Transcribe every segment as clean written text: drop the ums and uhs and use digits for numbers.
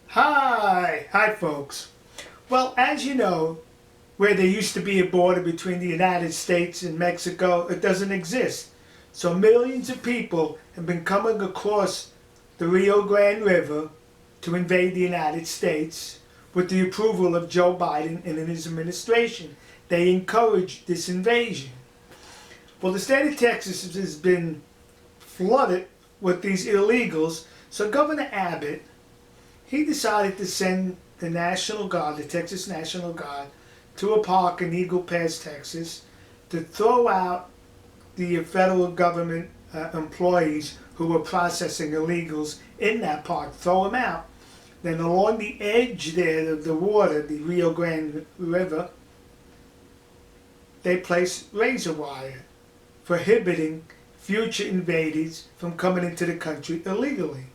Hi folks. Well, as you know, where there used to be a border between the United States and Mexico, it doesn't exist. So millions of people have been coming across the Rio Grande River to invade the United States with the approval of Joe Biden and his administration. They encouraged this invasion. Well, the state of Texas has been flooded with these illegals, so Governor Abbott, he decided to send the National Guard, the Texas National Guard, to a park in Eagle Pass, Texas, to throw out the federal government employees who were processing illegals in that park, throw them out. Then along the edge there of the water, the Rio Grande River, they placed razor wire, prohibiting future invaders from coming into the country illegally.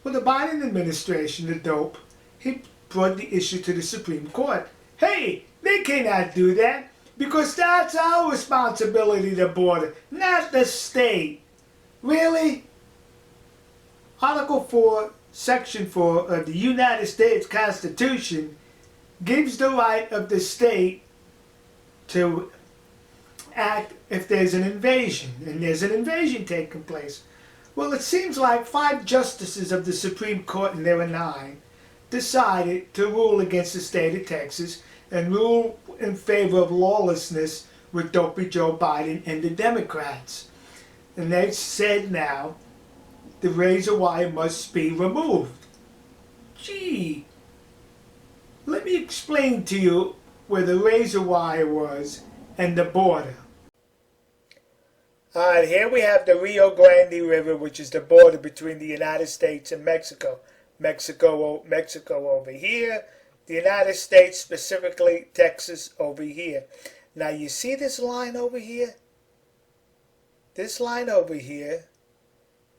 Well, the Biden administration, the dope, he brought the issue to the Supreme Court. Hey, they cannot do that because that's our responsibility, the border, not the state. Really? Article 4, Section 4 of the United States Constitution gives the right of the state to act if there's an invasion, and there's an invasion taking place. Well, it seems like 5 justices of the Supreme Court, and there were 9, decided to rule against the state of Texas and rule in favor of lawlessness with dopey Joe Biden and the Democrats. And they've said now the razor wire must be removed. Gee, let me explain to you where the razor wire was and the border. Alright, here we have the Rio Grande River, which is the border between the United States and Mexico. Mexico over here, the United States, specifically Texas, over here. Now you see this line over here? This line over here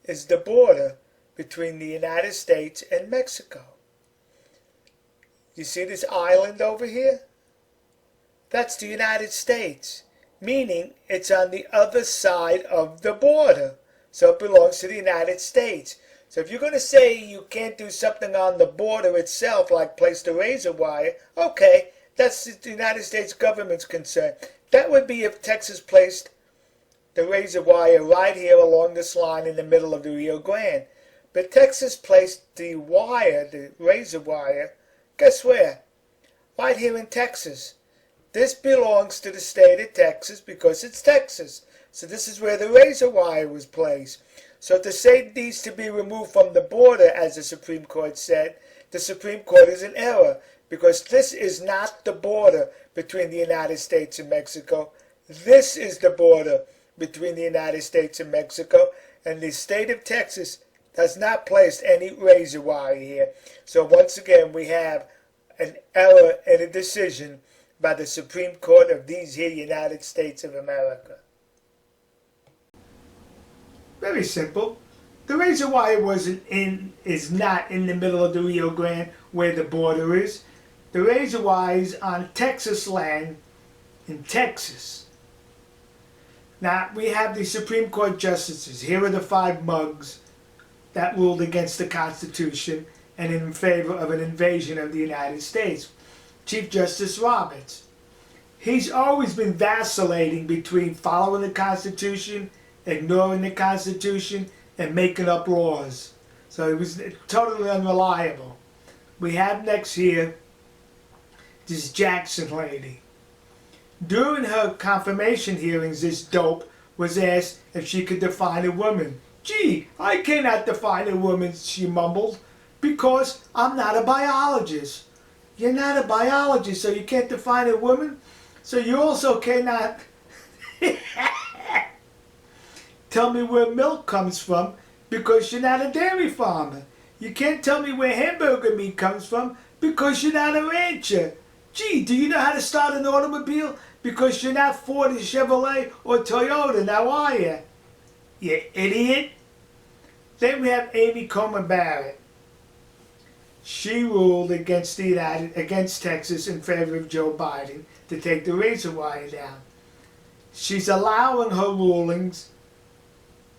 is the border between the United States and Mexico. You see this island over here? That's the United States, meaning it's on the other side of the border. So it belongs to the United States. So if you're going to say you can't do something on the border itself, like place the razor wire, okay, that's the United States government's concern. That would be if Texas placed the razor wire right here along this line in the middle of the Rio Grande. But Texas placed the wire, the razor wire, guess where? Right here in Texas. This belongs to the state of Texas because it's Texas. So this is where the razor wire was placed. So to say it needs to be removed from the border, as the Supreme Court said, the Supreme Court is in error because this is not the border between the United States and Mexico. This is the border between the United States and Mexico, and the state of Texas does not place any razor wire here. So once again, we have an error in a decision by the Supreme Court of these here United States of America. Very simple. The razor wire is not in the middle of the Rio Grande where the border is. The razor wire is on Texas land in Texas. Now, we have the Supreme Court justices. Here are the 5 mugs that ruled against the Constitution and in favor of an invasion of the United States. Chief Justice Roberts. He's always been vacillating between following the Constitution, ignoring the Constitution, and making up laws. So it was totally unreliable. We have next here this Jackson lady. During her confirmation hearings, this dope was asked if she could define a woman. Gee, I cannot define a woman, she mumbled, because I'm not a biologist. You're not a biologist, so you can't define a woman? So you also cannot tell me where milk comes from because you're not a dairy farmer. You can't tell me where hamburger meat comes from because you're not a rancher. Gee, do you know how to start an automobile? Because you're not Ford or Chevrolet or Toyota, now are you? You idiot. Then we have Amy Coney Barrett. She ruled against Texas in favor of Joe Biden to take the razor wire down. She's allowing her rulings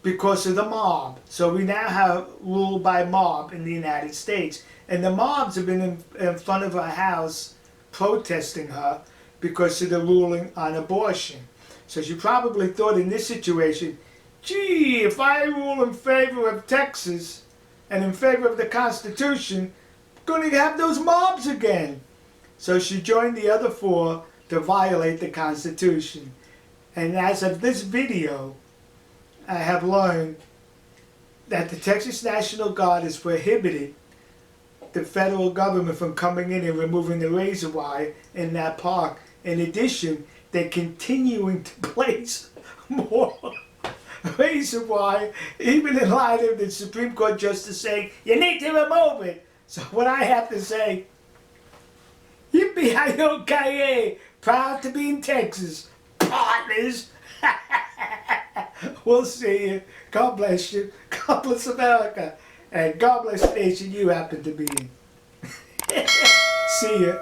because of the mob. So we now have rule by mob in the United States. And the mobs have been in front of her house protesting her because of the ruling on abortion. So she probably thought in this situation, gee, if I rule in favor of Texas and in favor of the Constitution, I'm going to have those mobs again. So she joined the other four to violate the Constitution. And as of this video, I have learned that the Texas National Guard has prohibited the federal government from coming in and removing the razor wire in that park. In addition, they're continuing to place more razor wire, even in light of the Supreme Court justice saying, you need to remove it. So what I have to say, yippee-hi-yo-ki-yay, proud to be in Texas, partners. We'll see you. God bless you. God bless America. And God bless the nation you happen to be in. See ya.